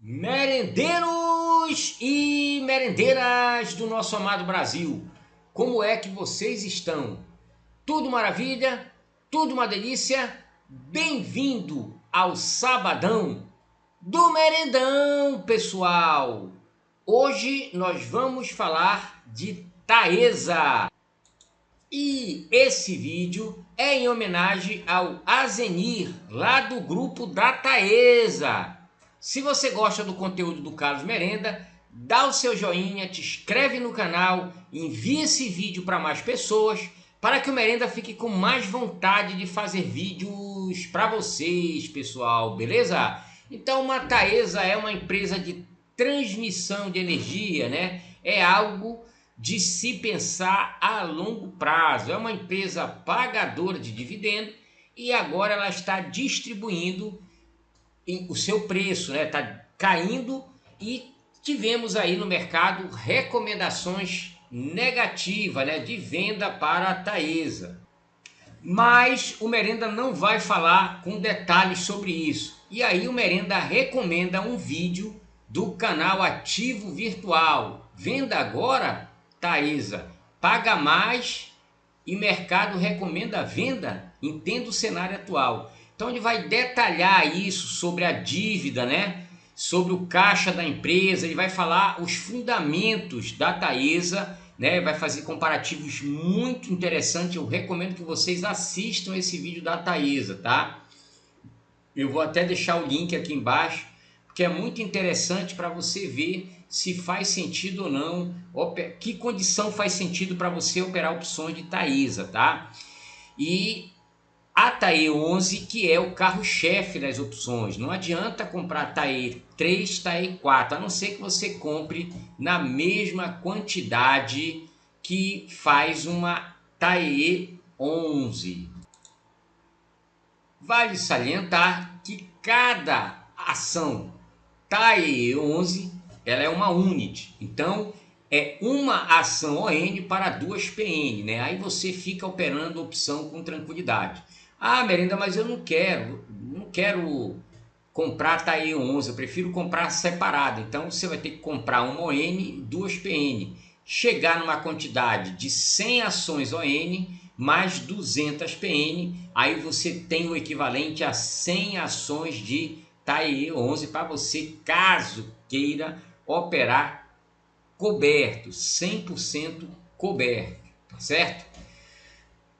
Merendeiros e merendeiras do nosso amado Brasil, como é que vocês estão? Tudo maravilha? Tudo uma delícia? Bem-vindo ao Sabadão do Merendão, pessoal! Hoje nós vamos falar de Taesa. E esse vídeo é em homenagem ao Azenir, lá do grupo da Taesa. Se você gosta do conteúdo do Carlos Merenda, dá o seu joinha, te inscreve no canal, envia esse vídeo para mais pessoas, para que o Merenda fique com mais vontade de fazer vídeos para vocês, pessoal, beleza? Então, a Taesa é uma empresa de transmissão de energia, né? É algo de se pensar a longo prazo. É uma empresa pagadora de dividendo e agora ela está distribuindo o seu preço, né? Está caindo e tivemos aí no mercado recomendações negativas, né? De venda para a Taesa. Mas o Merenda não vai falar com detalhes sobre isso. E aí o Merenda recomenda um vídeo do canal Ativo Virtual. Venda agora, Taesa. Paga mais e mercado recomenda a venda? Entenda o cenário atual. Então ele vai detalhar isso sobre a dívida, né? Sobre o caixa da empresa, ele vai falar os fundamentos da Taesa, né? Vai fazer comparativos muito interessantes. Eu recomendo que vocês assistam esse vídeo da Taesa, tá? Eu vou até deixar o link aqui embaixo, porque é muito interessante para você ver se faz sentido ou não, que condição faz sentido para você operar opções de Taesa, tá? E a TAE 11, que é o carro-chefe das opções. Não adianta comprar TAE 3, TAE 4, a não ser que você compre na mesma quantidade que faz uma TAE 11. Vale salientar que cada ação TAE 11 ela é uma unit, então é uma ação ON para duas PN, né? Aí você fica operando a opção com tranquilidade. Ah, Merenda, mas eu não quero comprar TAE 11, eu prefiro comprar separado. Então você vai ter que comprar uma ON e duas PN. Chegar numa quantidade de 100 ações ON mais 200 PN, aí você tem o equivalente a 100 ações de TAE 11 para você, caso queira operar coberto, 100% coberto, tá certo?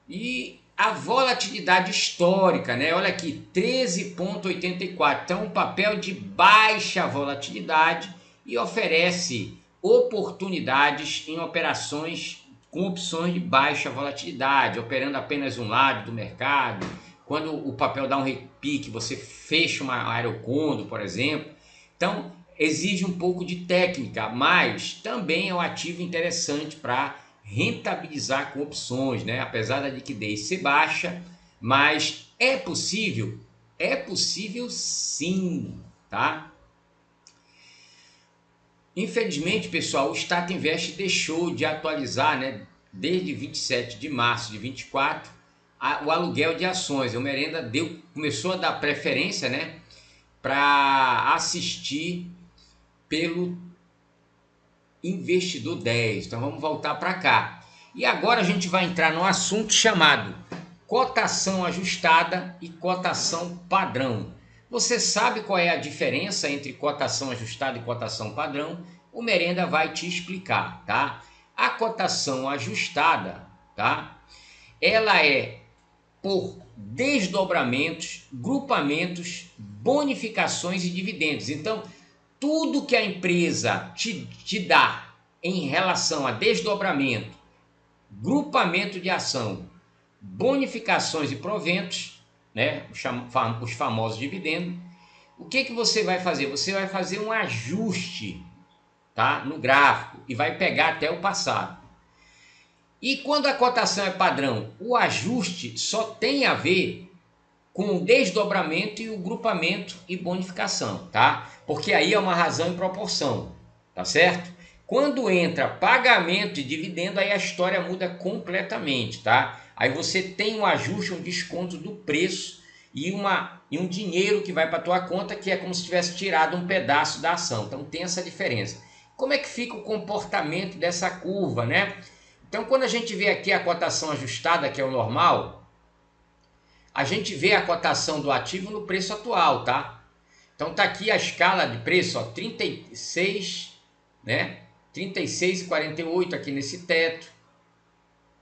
E a volatilidade histórica, né? Olha aqui, 13,84. Então, um papel de baixa volatilidade e oferece oportunidades em operações com opções de baixa volatilidade, operando apenas um lado do mercado. Quando o papel dá um repique, você fecha uma aerocondo, por exemplo. Então, exige um pouco de técnica, mas também é um ativo interessante para rentabilizar com opções, né? Apesar da liquidez ser baixa, mas é possível sim, tá? Infelizmente, pessoal, o Stata Invest deixou de atualizar, né, desde 27 de março de 24, o aluguel de ações. O Merenda começou a dar preferência, né, para assistir pelo Investidor 10. Então vamos voltar para cá. E agora a gente vai entrar no assunto chamado cotação ajustada e cotação padrão. Você sabe qual é a diferença entre cotação ajustada e cotação padrão? O Merenda vai te explicar, tá? A cotação ajustada, tá? Ela é por desdobramentos, grupamentos, bonificações e dividendos. Então, tudo que a empresa te dá em relação a desdobramento, grupamento de ação, bonificações e proventos, né, os famosos dividendos, o que você vai fazer? Você vai fazer um ajuste, tá, no gráfico e vai pegar até o passado. E quando a cotação é padrão, o ajuste só tem a ver com o desdobramento e o grupamento e bonificação, tá? Porque aí é uma razão e proporção, tá certo? Quando entra pagamento e dividendo, aí a história muda completamente, tá? Aí você tem um ajuste, um desconto do preço e um dinheiro que vai para a tua conta, que é como se tivesse tirado um pedaço da ação. Então tem essa diferença. Como é que fica o comportamento dessa curva, né? Então quando a gente vê aqui a cotação ajustada, que é o normal, a gente vê a cotação do ativo no preço atual, tá? Então tá aqui a escala de preço, ó, 36, né? 36,48 aqui nesse teto.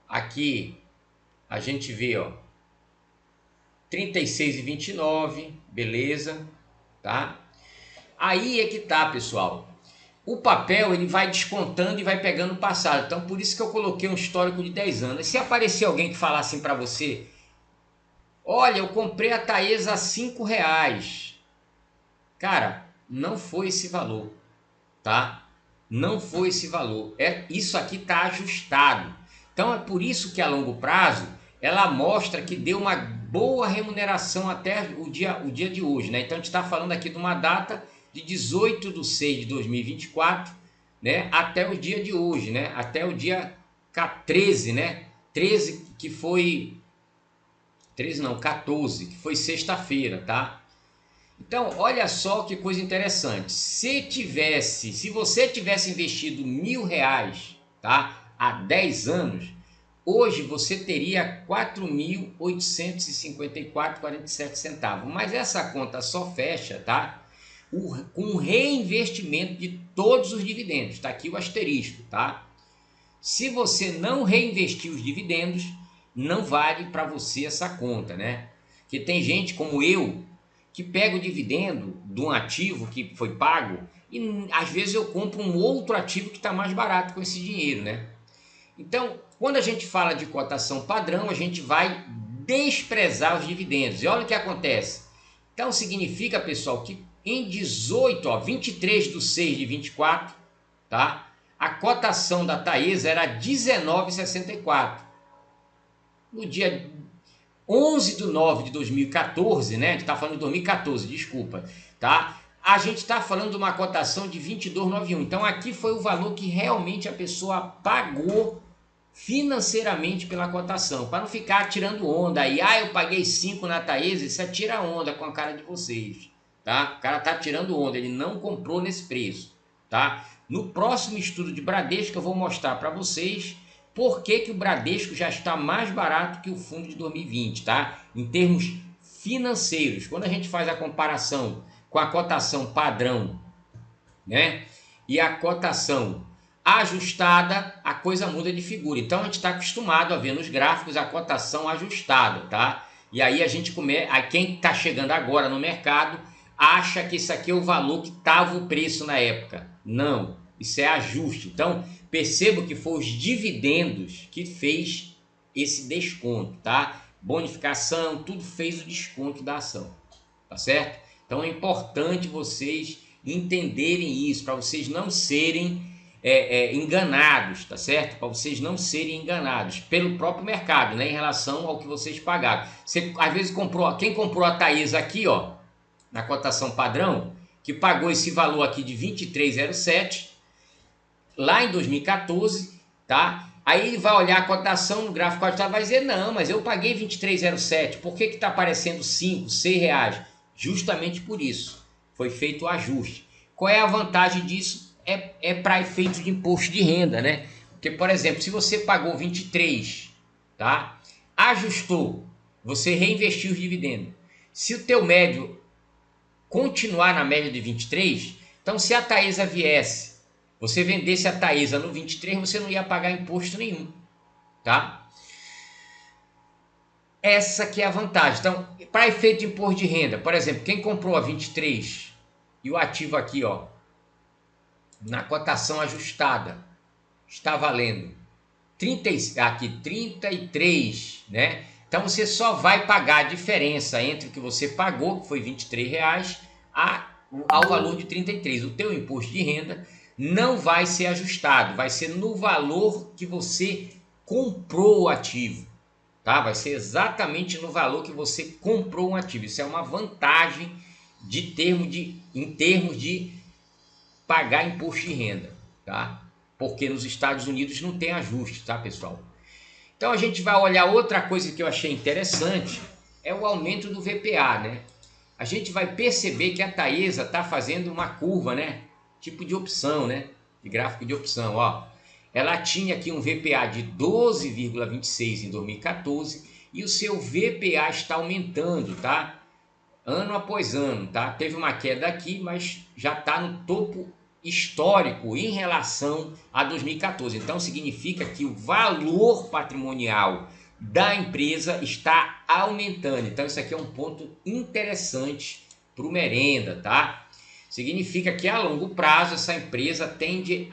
Aqui a gente vê, ó, 36,29, beleza, tá? Aí é que tá, pessoal. O papel ele vai descontando e vai pegando o passado. Então por isso que eu coloquei um histórico de 10 anos. E se aparecer alguém que falar assim para você: olha, eu comprei a Taesa a R$5. Cara, não foi esse valor, tá? Não foi esse valor. Isso aqui tá ajustado. Então é por isso que a longo prazo ela mostra que deu uma boa remuneração até o dia de hoje, né? Então a gente está falando aqui de uma data de 18/6/2024, né? Até o dia de hoje, né? Até o dia 13, né? 13 que foi 13 não, 14, que foi sexta-feira, tá? Então, olha só que coisa interessante. Se você tivesse investido R$1.000, tá? Há 10 anos, hoje você teria R$ 4.854,47. Mas essa conta só fecha, tá? Com o reinvestimento de todos os dividendos. Está aqui o asterisco, tá? Se você não reinvestir os dividendos, não vale para você essa conta, né? Porque tem gente como eu que pega o dividendo de um ativo que foi pago e às vezes eu compro um outro ativo que está mais barato com esse dinheiro, né? Então, quando a gente fala de cotação padrão, a gente vai desprezar os dividendos. E olha o que acontece. Então, significa, pessoal, que em 23/6/24, tá? A cotação da Taesa era 19,64. No dia 11/9/2014, né? A gente está falando de 2014, desculpa, tá? A gente está falando de uma cotação de 22,91. Então aqui foi o valor que realmente a pessoa pagou financeiramente pela cotação, para não ficar tirando onda aí. Ah, eu paguei 5 na Taesa, isso é tira onda com a cara de vocês, tá? O cara tá tirando onda, ele não comprou nesse preço, tá? No próximo estudo de Bradesco eu vou mostrar para vocês por que o Bradesco já está mais barato que o fundo de 2020, tá? Em termos financeiros, quando a gente faz a comparação com a cotação padrão, né? E a cotação ajustada, a coisa muda de figura. Então a gente está acostumado a ver nos gráficos a cotação ajustada, tá? E aí a gente quem está chegando agora no mercado acha que isso aqui é o valor que estava o preço na época. Não, isso é ajuste. Então perceba que foi os dividendos que fez esse desconto, tá? Bonificação, tudo fez o desconto da ação, tá certo? Então é importante vocês entenderem isso, para vocês não serem enganados, tá certo? Para vocês não serem enganados pelo próprio mercado, né? Em relação ao que vocês pagaram. Você às vezes quem comprou a Taesa aqui, ó, na cotação padrão, que pagou esse valor aqui de 23,07 lá em 2014, tá? Aí ele vai olhar a cotação no gráfico ajustado e vai dizer: não, mas eu paguei 23,07, por que está aparecendo 5, 6 reais? Justamente por isso, foi feito o ajuste. Qual é a vantagem disso? É para efeito de imposto de renda, né? Porque, por exemplo, se você pagou 23, tá? Ajustou, você reinvestiu os dividendos. Se o teu médio continuar na média de 23, então se a Taesa viesse, você vendesse a Taesa no 23, você não ia pagar imposto nenhum, tá? Essa que é a vantagem. Então, para efeito de imposto de renda, por exemplo, quem comprou a 23 e o ativo aqui, ó, na cotação ajustada, está valendo 33, né? Então você só vai pagar a diferença entre o que você pagou, que foi R$23, ao valor de 33. O teu imposto de renda não vai ser ajustado, vai ser no valor que você comprou o ativo, tá? Vai ser exatamente no valor que você comprou um ativo. Isso é uma vantagem em termos de pagar imposto de renda, tá? Porque nos Estados Unidos não tem ajuste, tá, pessoal? Então a gente vai olhar outra coisa que eu achei interessante, é o aumento do VPA, né? A gente vai perceber que a Taesa está fazendo uma curva, né? Tipo de opção, né? De gráfico de opção, ó. Ela tinha aqui um VPA de 12,26 em 2014 e o seu VPA está aumentando, tá? Ano após ano, tá? Teve uma queda aqui, mas já está no topo histórico em relação a 2014. Então significa que o valor patrimonial da empresa está aumentando. Então isso aqui é um ponto interessante para o Merenda, tá? Significa que a longo prazo essa empresa tende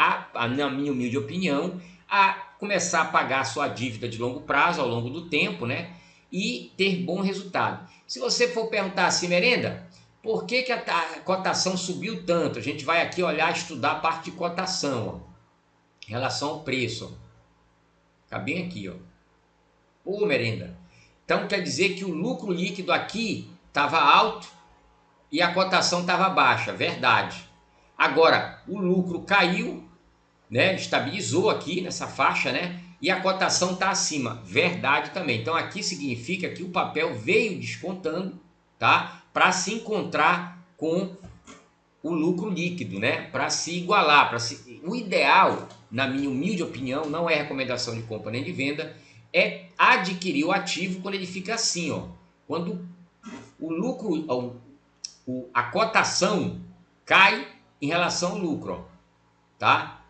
na minha humilde opinião, a começar a pagar a sua dívida de longo prazo ao longo do tempo, né? E ter bom resultado. Se você for perguntar assim, Merenda, por que a cotação subiu tanto? A gente vai aqui olhar, estudar a parte de cotação, ó, em relação ao preço. Ó. Tá bem aqui, ó. Ô, Merenda. Então quer dizer que o lucro líquido aqui estava alto e a cotação estava baixa, verdade. Agora, o lucro caiu, né? Estabilizou aqui nessa faixa, né? E a cotação está acima, verdade também. Então aqui significa que o papel veio descontando, tá? Para se encontrar com o lucro líquido, né? Para se igualar, o ideal, na minha humilde opinião, não é recomendação de compra nem de venda, é adquirir o ativo quando ele fica assim, ó. Quando o lucro, a cotação cai em relação ao lucro, ó, tá?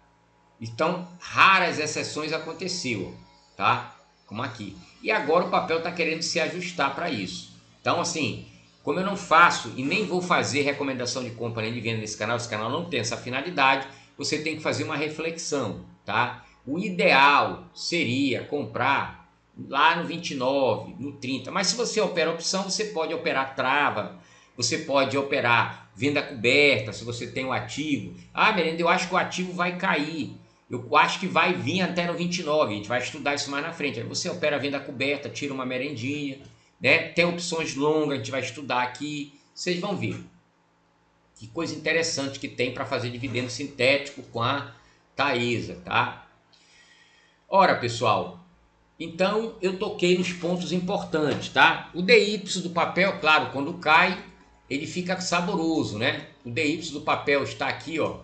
Então, raras exceções aconteceu, tá? Como aqui. E agora o papel está querendo se ajustar para isso. Então, assim, como eu não faço e nem vou fazer recomendação de compra nem de venda nesse canal, esse canal não tem essa finalidade, você tem que fazer uma reflexão, tá? O ideal seria comprar lá no 29, no 30, mas se você opera opção, você pode operar trava, você pode operar venda coberta, se você tem um ativo. Ah, Merenda, eu acho que o ativo vai cair. Eu acho que vai vir até no 29, a gente vai estudar isso mais na frente. Aí você opera a venda coberta, tira uma merendinha, né? Tem opções longas, a gente vai estudar aqui. Vocês vão ver que coisa interessante que tem para fazer dividendo sintético com a Taesa, tá? Ora, pessoal, então eu toquei nos pontos importantes, tá? O DY do papel, claro, quando cai, ele fica saboroso, né? O DY do papel está aqui, ó,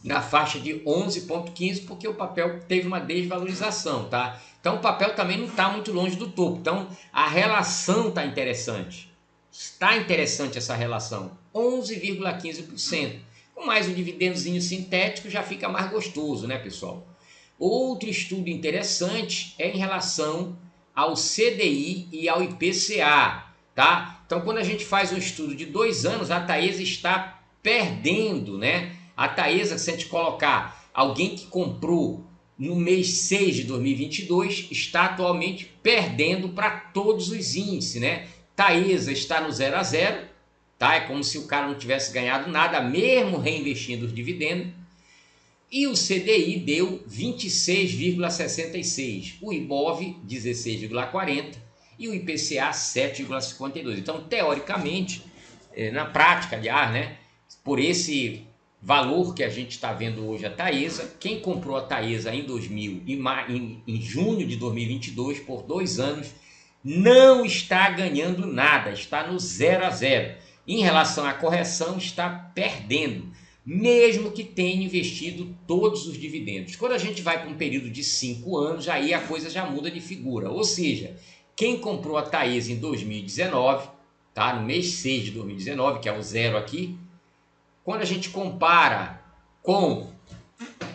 na faixa de 11,15, porque o papel teve uma desvalorização, tá? Então o papel também não está muito longe do topo. Então a relação está interessante. Está interessante essa relação, 11,15%. Com mais um dividendozinho sintético já fica mais gostoso, né, pessoal? Outro estudo interessante é em relação ao CDI e ao IPCA, tá? Então quando a gente faz um estudo de 2 anos, a Taesa está perdendo, né? A Taesa, se a gente colocar alguém que comprou no mês 6 de 2022, está atualmente perdendo para todos os índices, né? Taesa está no 0 a 0, tá? É como se o cara não tivesse ganhado nada, mesmo reinvestindo os dividendos. E o CDI deu 26,66, o IBOV 16,40 e o IPCA 7,52. Então, teoricamente, na prática, aliás, né, por esse valor que a gente está vendo hoje a Taesa, quem comprou a Taesa em junho de 2022 por 2 anos não está ganhando nada, está no 0 a 0. Em relação à correção, está perdendo, mesmo que tenha investido todos os dividendos. Quando a gente vai para um período de 5 anos, aí a coisa já muda de figura. Ou seja, quem comprou a Taesa em 2019, tá? No mês 6 de 2019, que é o 0 aqui, quando a gente compara com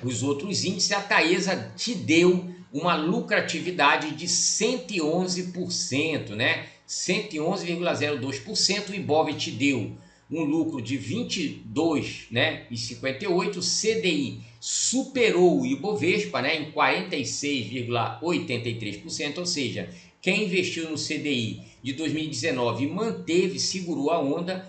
os outros índices, a Taesa te deu uma lucratividade de 111%, né? 111,02%, o IBOV te deu um lucro de 22, né, e 58, o CDI superou o Ibovespa, né, em 46,83%, ou seja, quem investiu no CDI de 2019 manteve, segurou a onda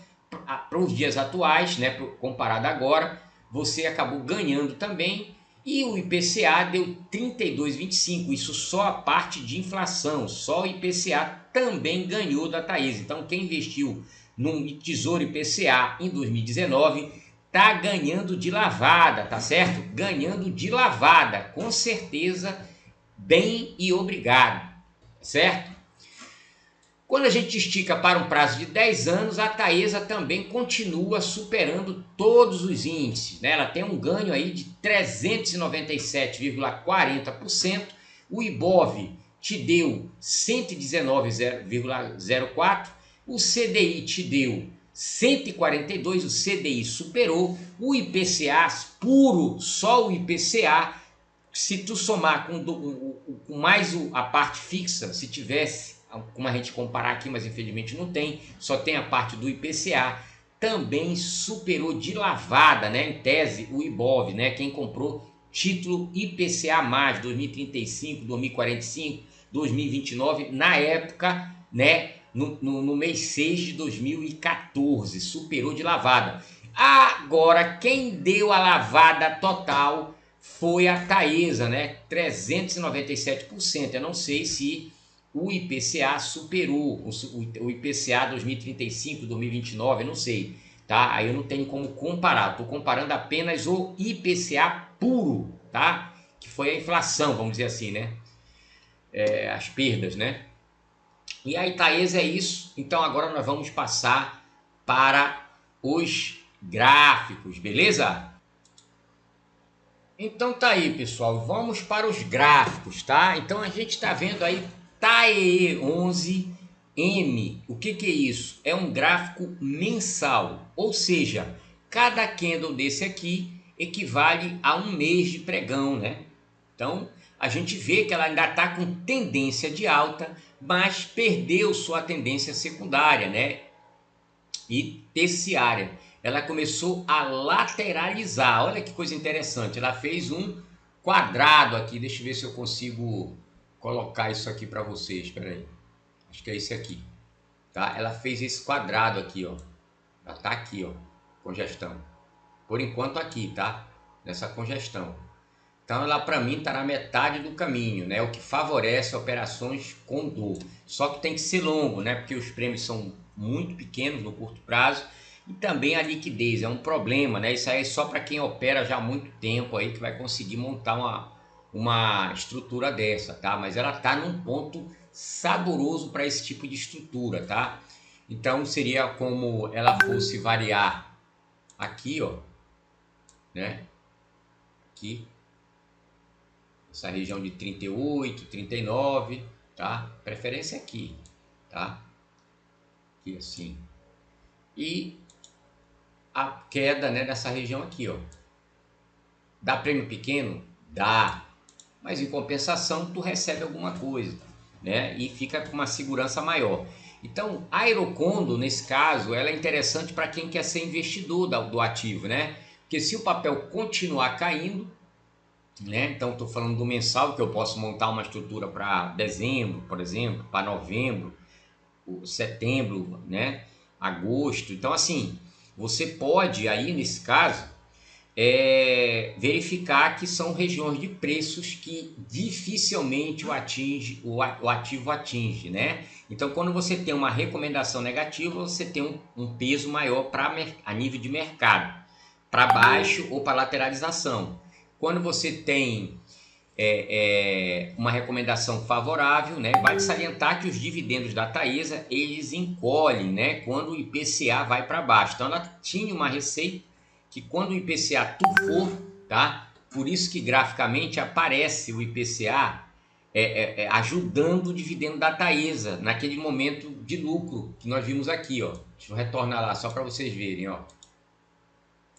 para os dias atuais, né, comparado agora, você acabou ganhando também. E o IPCA deu 32,25, isso só a parte de inflação, só o IPCA também ganhou da Taesa. Então quem investiu no Tesouro IPCA em 2019 tá ganhando de lavada, tá certo? Ganhando de lavada, com certeza, bem e obrigado, certo? Quando a gente estica para um prazo de 10 anos, a Taesa também continua superando todos os índices, né? Ela tem um ganho aí de 397,40%, o Ibov te deu 119,04%, o CDI te deu 142, o CDI superou, o IPCA puro, só o IPCA, se tu somar com mais a parte fixa, se tivesse, como a gente comparar aqui, mas infelizmente não tem, só tem a parte do IPCA, também superou de lavada, né, em tese, o Ibov, né, quem comprou título IPCA+, 2035, 2045, 2029, na época, né, no mês 6 de 2014, superou de lavada. Agora, quem deu a lavada total foi a Taesa, né, 397%, eu não sei se o IPCA superou, o IPCA 2035, 2029, eu não sei, tá? Aí eu não tenho como comparar, estou comparando apenas o IPCA puro, tá? Que foi a inflação, vamos dizer assim, né? As perdas, né? E a Taesa é isso, então agora nós vamos passar para os gráficos, beleza? Então tá aí, pessoal, vamos para os gráficos, tá? Então a gente está vendo aí TAE11M. O que é isso? É um gráfico mensal, ou seja, cada candle desse aqui equivale a um mês de pregão, né? Então a gente vê que ela ainda está com tendência de alta, mas perdeu sua tendência secundária, né? E terciária. Ela começou a lateralizar. Olha que coisa interessante. Ela fez um quadrado aqui. Deixa eu ver se eu consigo colocar isso aqui para vocês. Espera aí. Acho que é esse aqui. Tá? Ela fez esse quadrado aqui, ó. Ela tá aqui, ó. Congestão. Por enquanto aqui, tá? Nessa congestão. Então ela para mim está na metade do caminho, né? O que favorece operações com dor. Só que tem que ser longo, né? Porque os prêmios são muito pequenos no curto prazo e também a liquidez é um problema, né? Isso aí é só para quem opera já há muito tempo aí que vai conseguir montar uma estrutura dessa, tá? Mas ela está num ponto saboroso para esse tipo de estrutura, tá? Então seria como ela fosse variar aqui, ó, né? Aqui. Essa região de 38, 39, tá? Preferência aqui, tá? Aqui assim. E a queda, né, nessa região aqui, ó. Dá prêmio pequeno? Dá. Mas em compensação tu recebe alguma coisa, né? E fica com uma segurança maior. Então, a Aerocondo, nesse caso, ela é interessante para quem quer ser investidor do ativo, né? Porque se o papel continuar caindo, né? Então estou falando do mensal, que eu posso montar uma estrutura para dezembro, por exemplo, para novembro, setembro, né? Agosto. Então assim, você pode aí nesse caso verificar que são regiões de preços que dificilmente o ativo atinge, né? Então quando você tem uma recomendação negativa, você tem um peso maior a nível de mercado, para baixo ou para lateralização. Quando você tem uma recomendação favorável, né, vale salientar que os dividendos da Taesa, eles encolhem, né, quando o IPCA vai para baixo. Então ela tinha uma receita que quando o IPCA tufou, tá? Por isso que graficamente aparece o IPCA ajudando o dividendo da Taesa naquele momento de lucro que nós vimos aqui, ó. Deixa eu retornar lá só para vocês verem, ó.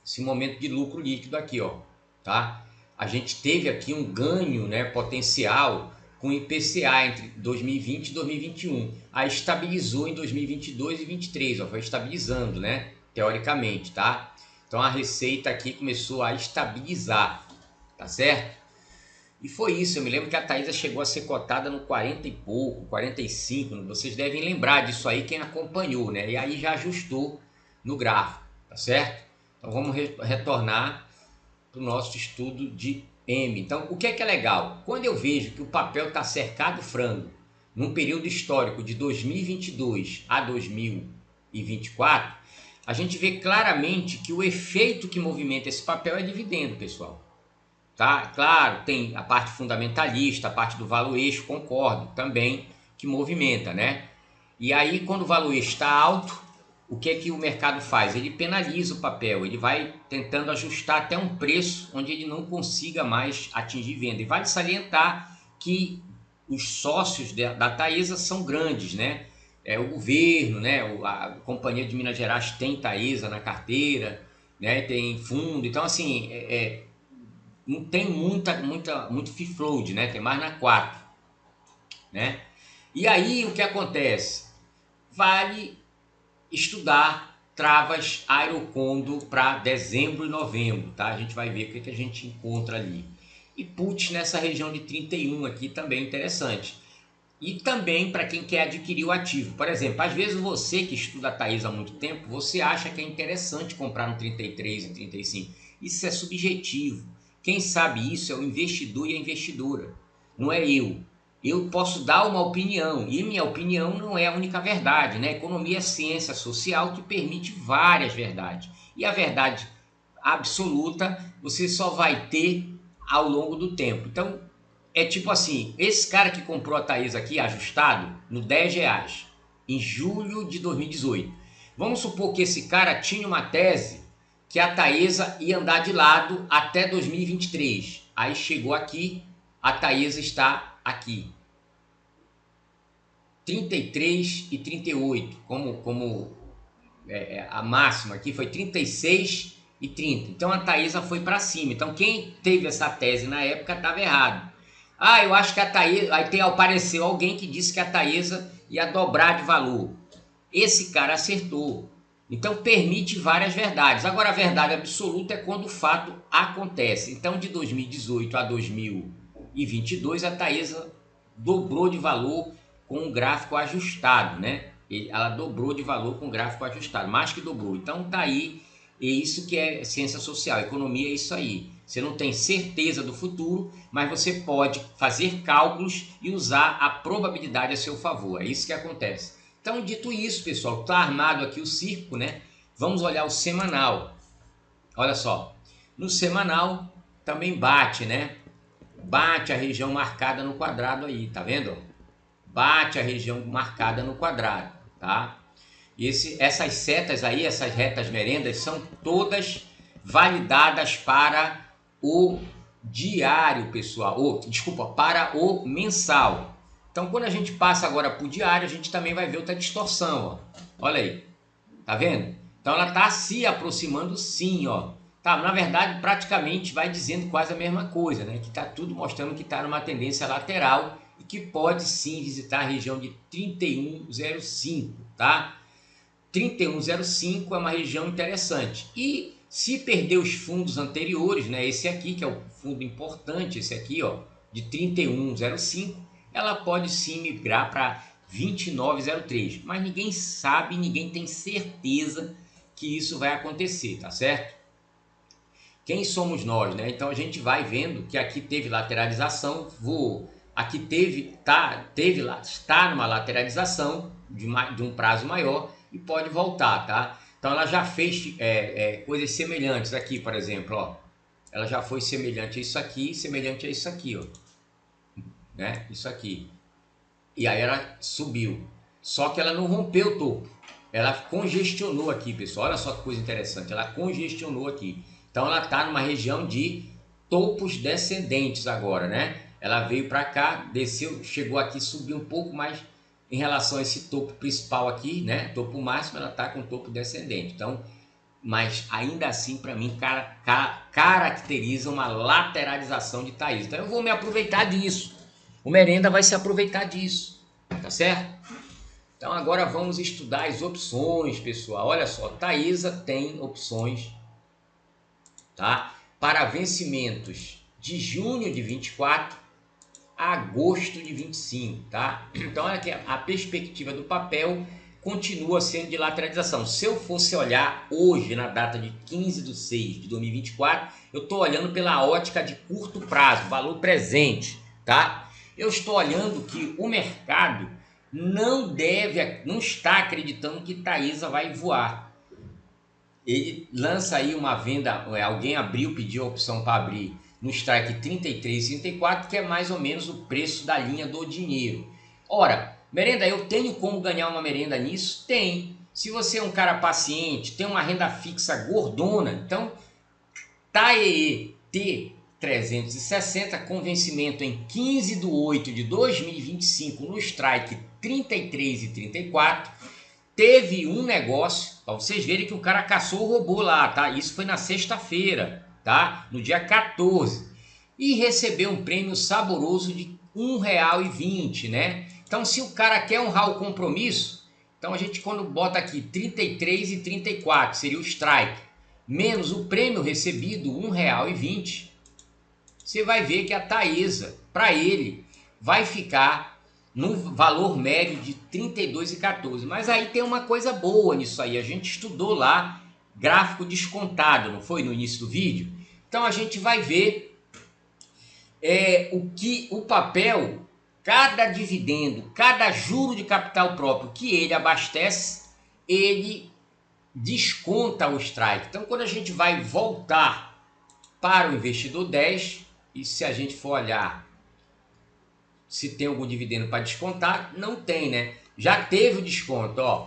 Esse momento de lucro líquido aqui, ó, tá? A gente teve aqui um ganho, né, potencial com o IPCA entre 2020 e 2021. Aí estabilizou em 2022 e 2023, ó, foi estabilizando, né, teoricamente, tá? Então a receita aqui começou a estabilizar, tá certo? E foi isso, eu me lembro que a Taesa chegou a ser cotada no 40 e pouco, 45, vocês devem lembrar disso aí quem acompanhou, né? E aí já ajustou no gráfico, tá certo? Então vamos retornar para o nosso estudo de M. Então, o que é legal? Quando eu vejo que o papel está cercado frango num período histórico de 2022 a 2024, a gente vê claramente que o efeito que movimenta esse papel é dividendo, pessoal. Tá? Claro, tem a parte fundamentalista, a parte do valuation, concordo, também que movimenta, né? E aí, quando o valor está alto, o que é que o mercado faz? Ele penaliza o papel, ele vai tentando ajustar até um preço onde ele não consiga mais atingir venda. E vale salientar que os sócios da Taesa são grandes, né? O governo, né? A Companhia de Minas Gerais tem Taesa na carteira, né? Tem fundo, então assim, não tem muito free float, né? Tem mais na 4, né? E aí o que acontece? Vale estudar travas Aerocondo para dezembro e novembro, tá? A gente vai ver o que a gente encontra ali. E put nessa região de 31 aqui também interessante. E também para quem quer adquirir o ativo. Por exemplo, às vezes você que estuda a Taesa há muito tempo, você acha que é interessante comprar no 33 e 35. Isso é subjetivo. Quem sabe isso é o investidor e a investidora, não é eu. Eu posso dar uma opinião, e minha opinião não é a única verdade, né? Economia é ciência social que permite várias verdades. E a verdade absoluta você só vai ter ao longo do tempo. Então, é tipo assim, esse cara que comprou a Taesa aqui, ajustado, no R$10, em julho de 2018. Vamos supor que esse cara tinha uma tese que a Taesa ia andar de lado até 2023. Aí chegou aqui, a Taesa está aqui. 33 e 38, como a máxima aqui foi 36 e 30. Então a Taesa foi para cima. Então quem teve essa tese na época estava errado. Eu acho que a Taesa... Aí apareceu alguém que disse que a Taesa ia dobrar de valor. Esse cara acertou. Então permite várias verdades. Agora a verdade absoluta é quando o fato acontece. Então de 2018 a 2022 a Taesa dobrou de valor com um gráfico ajustado, né? Ela dobrou de valor com um gráfico ajustado, mais que dobrou. Então tá aí, é isso que é ciência social, economia é isso aí. Você não tem certeza do futuro, mas você pode fazer cálculos e usar a probabilidade a seu favor. É isso que acontece. Então, dito isso, pessoal, está armado aqui o circo, né? Vamos olhar o semanal. Olha só, no semanal também bate, né? Bate a região marcada no quadrado aí, tá vendo? Bate a região marcada no quadrado, tá? Essas setas aí, essas retas merendas, são todas validadas para o diário, pessoal. Desculpa, para o mensal. Então, quando a gente passa agora para o diário, a gente também vai ver outra distorção, ó. Olha aí, tá vendo? Então, ela está se aproximando sim, ó. Tá, na verdade, praticamente vai dizendo quase a mesma coisa, né? Que está tudo mostrando que está numa tendência lateral e que pode sim visitar a região de 31,05, tá? 31,05 é uma região interessante. E se perder os fundos anteriores, né? Esse aqui, que é o fundo importante, esse aqui, ó, de 31,05, ela pode sim migrar para 29,03. Mas ninguém sabe, ninguém tem certeza que isso vai acontecer, tá certo? Quem somos nós, né? Então a gente vai vendo que aqui teve lateralização, aqui está numa lateralização de um prazo maior e pode voltar, tá? Então ela já fez coisas semelhantes aqui, por exemplo, ó. Ela já foi semelhante a isso aqui, semelhante a isso aqui, ó. Né? Isso aqui. E aí ela subiu. Só que ela não rompeu o topo. Ela congestionou aqui, pessoal. Olha só que coisa interessante. Ela congestionou aqui. Então ela está numa região de topos descendentes agora, né? Ela veio para cá, desceu, chegou aqui, subiu um pouco, mas em relação a esse topo principal aqui, né? Topo máximo, ela está com topo descendente. Então, mas ainda assim, para mim, caracteriza uma lateralização de Taesa. Então eu vou me aproveitar disso. O Merenda vai se aproveitar disso, tá certo? Então agora vamos estudar as opções, pessoal. Olha só, Taesa tem opções, tá? Para vencimentos de junho de 24 a agosto de 25, tá? Então olha aqui, a perspectiva do papel continua sendo de lateralização. Se eu fosse olhar hoje, na data de 15/6 de 2024, eu estou olhando pela ótica de curto prazo, valor presente, tá? Eu estou olhando que o mercado não está acreditando que Taesa vai voar. Ele lança aí uma venda, alguém pediu a opção para abrir no strike 33,34, que é mais ou menos o preço da linha do dinheiro. Ora, Merenda, eu tenho como ganhar uma merenda nisso? Tem. Se você é um cara paciente, tem uma renda fixa gordona, então TAEE T360 com vencimento em 15/8/2025 no strike 33 e 34, teve um negócio, para vocês verem que o cara caçou o robô lá, tá? Isso foi na sexta-feira, tá? No dia 14. E recebeu um prêmio saboroso de R$1,20, né? Então, se o cara quer honrar o compromisso, então a gente quando bota aqui 33 e 34, seria o strike, menos o prêmio recebido, R$1,20, você vai ver que a Taesa, para ele, vai ficar no valor médio de 32,14. Mas aí tem uma coisa boa nisso aí, a gente estudou lá gráfico descontado, não foi, no início do vídeo? Então a gente vai ver o que o papel, cada dividendo, cada juro de capital próprio que ele abastece, ele desconta o strike. Então quando a gente vai voltar para o investidor 10, e se a gente for olhar se tem algum dividendo para descontar, não tem, né? Já teve o desconto, ó,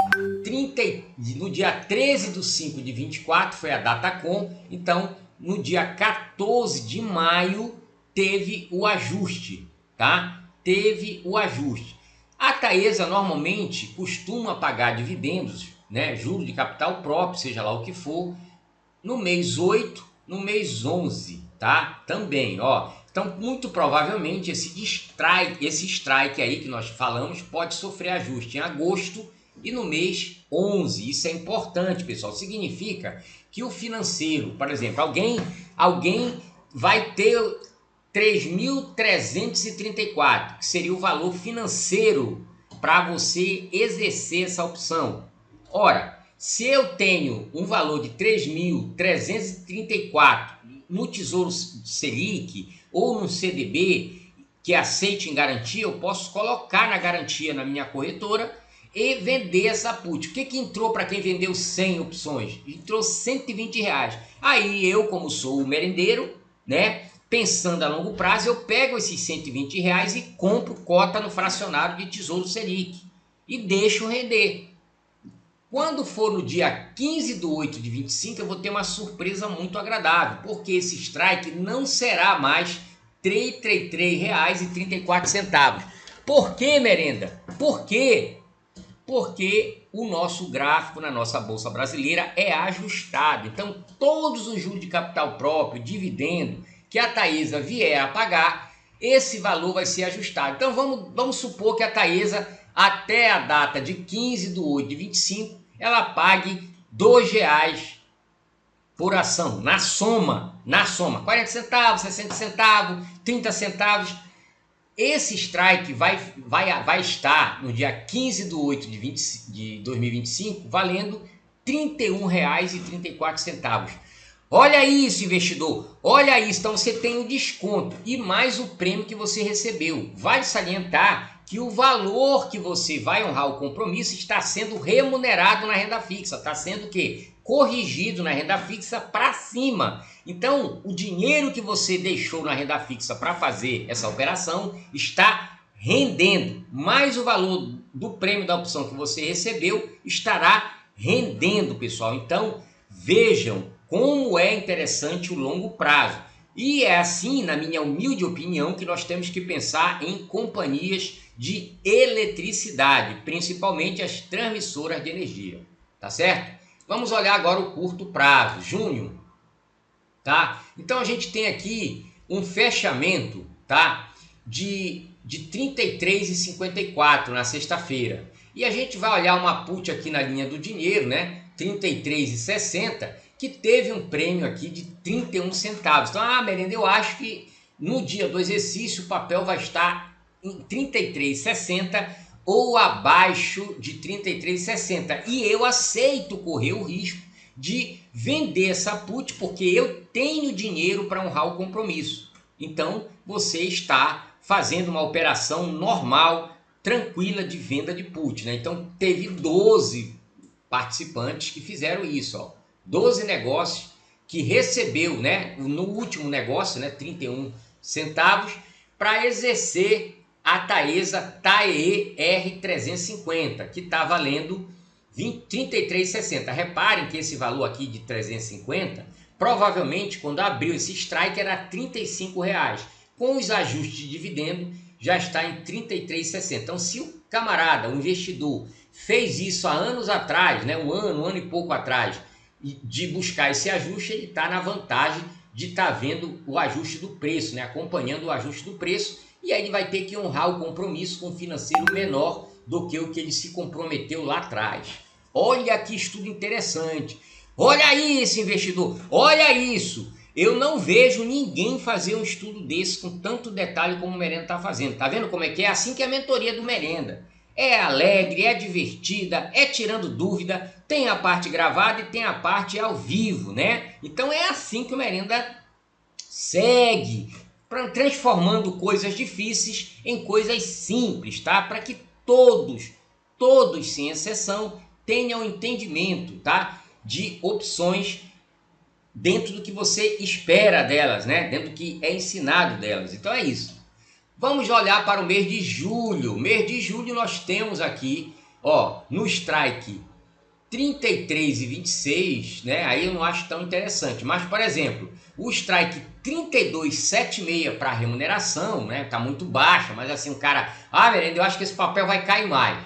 no dia 13/5/24 foi a Datacom, então no dia 14 de maio teve o ajuste, tá? Teve o ajuste. A Taesa normalmente costuma pagar dividendos, né, juros de capital próprio, seja lá o que for, no mês 8, no mês 11, tá? Também, ó. Então, muito provavelmente esse strike aí que nós falamos pode sofrer ajuste em agosto e no mês 11. Isso é importante, pessoal. Significa que o financeiro, por exemplo, alguém vai ter 3.334, que seria o valor financeiro para você exercer essa opção. Ora, se eu tenho um valor de 3.334 no Tesouro Selic ou no CDB que aceite em garantia, eu posso colocar na garantia na minha corretora e vender essa put. O que entrou para quem vendeu 100 opções? Entrou R$120. Aí eu, como sou o merendeiro, né, pensando a longo prazo, eu pego esses R$120 e compro cota no fracionário de Tesouro Selic e deixo render. Quando for no dia 15/8/25, eu vou ter uma surpresa muito agradável, porque esse strike não será mais R$33,34. Por que, merenda? Por quê? Porque o nosso gráfico na nossa Bolsa Brasileira é ajustado. Então, todos os juros de capital próprio, dividendo, que a Taesa vier a pagar, esse valor vai ser ajustado. Então, vamos supor que a Taesa, até a data de 15/8/25, ela pague R$2 por ação, na soma, 40 centavos, 60 centavos, 30 centavos. Esse strike vai estar no dia 15/8/2025 valendo R$31,34. Olha isso, investidor, olha isso. Então você tem o desconto e mais o prêmio que você recebeu. Vale salientar que o valor que você vai honrar o compromisso está sendo remunerado na renda fixa, está sendo o quê? Corrigido na renda fixa para cima. Então, o dinheiro que você deixou na renda fixa para fazer essa operação está rendendo, mais o valor do prêmio da opção que você recebeu estará rendendo, pessoal. Então, vejam como é interessante o longo prazo. E é assim, na minha humilde opinião, que nós temos que pensar em companhias de eletricidade, principalmente as transmissoras de energia, tá certo? Vamos olhar agora o curto prazo, junho, tá? Então a gente tem aqui um fechamento, tá? De 33,54 na sexta-feira. E a gente vai olhar uma put aqui na linha do dinheiro, né? 33,60, que teve um prêmio aqui de 31 centavos. Então, merenda, eu acho que no dia do exercício o papel vai estar em 33,60 ou abaixo de 33,60. E eu aceito correr o risco de vender essa put porque eu tenho dinheiro para honrar o compromisso. Então, você está fazendo uma operação normal, tranquila de venda de put, né? Então, teve 12 participantes que fizeram isso, ó. 12 negócios que recebeu, né, no último negócio, né, 31 centavos, para exercer a Taesa TAEE R350, que está valendo R$ 33,60. Reparem que esse valor aqui de 350, provavelmente quando abriu esse strike era R$ 35. Com os ajustes de dividendo já está em R$ 33,60. Então, se o camarada, o investidor, fez isso há anos atrás, né, um ano e pouco atrás, de buscar esse ajuste, ele está na vantagem de estar vendo o ajuste do preço, né, acompanhando o ajuste do preço, e aí ele vai ter que honrar o compromisso com um financeiro menor do que o que ele se comprometeu lá atrás. Olha que estudo interessante. Olha isso, investidor. Olha isso. Eu não vejo ninguém fazer um estudo desse com tanto detalhe como o Merenda está fazendo. Tá vendo como é que é? Assim que é a mentoria do Merenda. É alegre, é divertida, é tirando dúvida, tem a parte gravada e tem a parte ao vivo, né? Então é assim que o Merenda segue, transformando coisas difíceis em coisas simples, tá? Para que todos, sem exceção, tenham entendimento, tá? De opções dentro do que você espera delas, né? Dentro do que é ensinado delas. Então é isso. Vamos olhar para o mês de julho. Mês de julho nós temos aqui, ó, no strike 33,26, né? Aí eu não acho tão interessante. Mas, por exemplo, o strike 32,76 para remuneração, né? Tá muito baixa, mas assim, o cara, Merenda, eu acho que esse papel vai cair mais.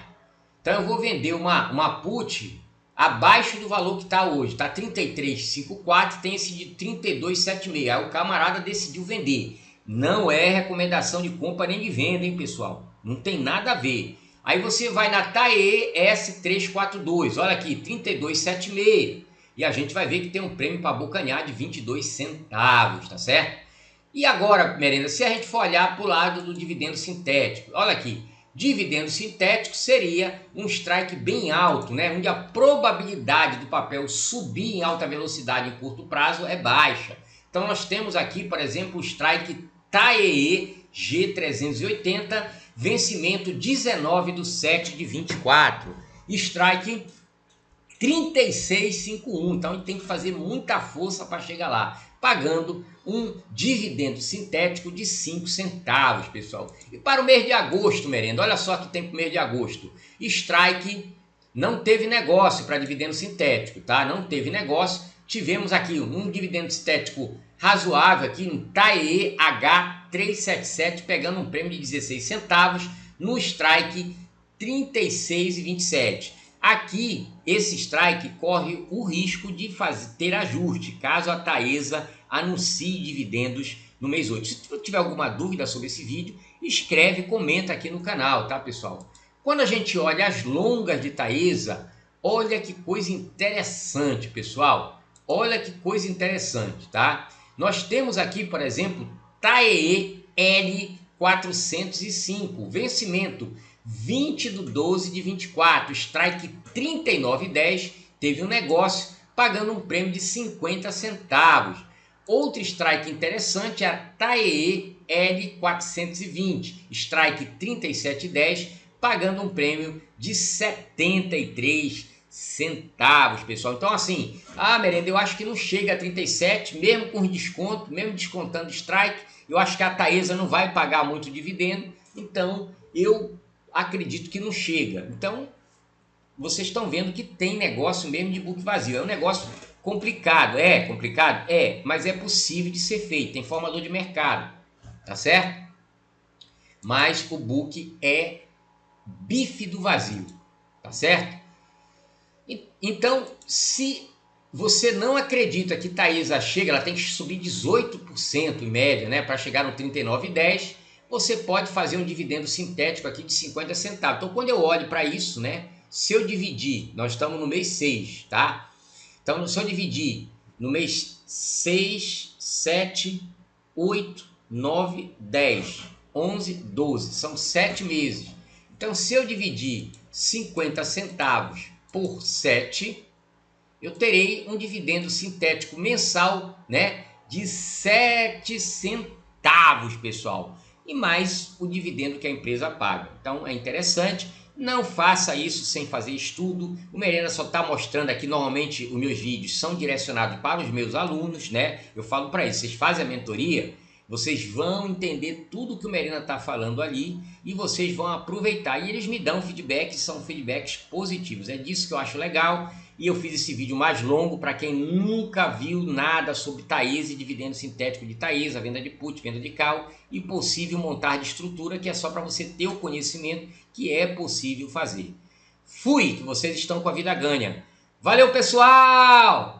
Então eu vou vender uma put abaixo do valor que está hoje. Tá 33,54, tem esse de 32,76. Aí o camarada decidiu vender. Não é recomendação de compra nem de venda, hein, pessoal? Não tem nada a ver. Aí você vai na TAEE S342, olha aqui, 32,76. E a gente vai ver que tem um prêmio para abocanhar de 22 centavos, tá certo? E agora, Merenda, se a gente for olhar para o lado do dividendo sintético, olha aqui, dividendo sintético seria um strike bem alto, né? Onde a probabilidade do papel subir em alta velocidade em curto prazo é baixa. Então nós temos aqui, por exemplo, o strike TAEE G380, vencimento 19/7/24, strike 36,51. Então a gente tem que fazer muita força para chegar lá, pagando um dividendo sintético de 5 centavos, pessoal. E para o mês de agosto, Merenda, olha só que tem para o mês de agosto. Strike não teve negócio para dividendo sintético, tá? Não teve negócio. Tivemos aqui um dividendo sintético razoável aqui no TAEE H377, pegando um prêmio de 16 centavos no strike 36,27. Aqui, esse strike corre o risco de ter ajuste, caso a Taesa anuncie dividendos no mês 8. Se tiver alguma dúvida sobre esse vídeo, escreve e comenta aqui no canal, tá, pessoal? Quando a gente olha as longas de Taesa, olha que coisa interessante, pessoal. Olha que coisa interessante, tá? Nós temos aqui, por exemplo, TAEE L405, vencimento 20/12/24, strike 39,10, teve um negócio pagando um prêmio de 50 centavos. Outro strike interessante é a TAEE L420, strike 37,10, pagando um prêmio de 73 centavos, pessoal. Então assim, Merenda, eu acho que não chega a 37, mesmo com desconto, mesmo descontando strike, eu acho que a Taesa não vai pagar muito dividendo, então eu acredito que não chega. Então, vocês estão vendo que tem negócio mesmo de book vazio, é um negócio complicado, mas é possível de ser feito, tem formador de mercado, tá certo? Mas o book é bife do vazio, tá certo? Então, se você não acredita que Taesa chega, ela tem que subir 18% em média, né, para chegar no 39,10, você pode fazer um dividendo sintético aqui de 50 centavos. Então, quando eu olho para isso, né, se eu dividir, nós estamos no mês 6, tá? Então, se eu dividir no mês 6, 7, 8, 9, 10, 11, 12, são 7 meses. Então, se eu dividir 50 centavos por 7, eu terei um dividendo sintético mensal, né, de 7 centavos, pessoal. E mais o dividendo que a empresa paga. Então é interessante, não faça isso sem fazer estudo. O Merenda só está mostrando aqui, normalmente os meus vídeos são direcionados para os meus alunos, né? Eu falo para eles, vocês fazem a mentoria, Vocês vão entender tudo que o Merina está falando ali e vocês vão aproveitar. E eles me dão feedbacks, são feedbacks positivos. É disso que eu acho legal. E eu fiz esse vídeo mais longo para quem nunca viu nada sobre Taesa e dividendo sintético de Taesa, venda de put, venda de call e possível montar de estrutura, que é só para você ter o conhecimento que é possível fazer. Fui, que vocês estão com a vida ganha. Valeu, pessoal!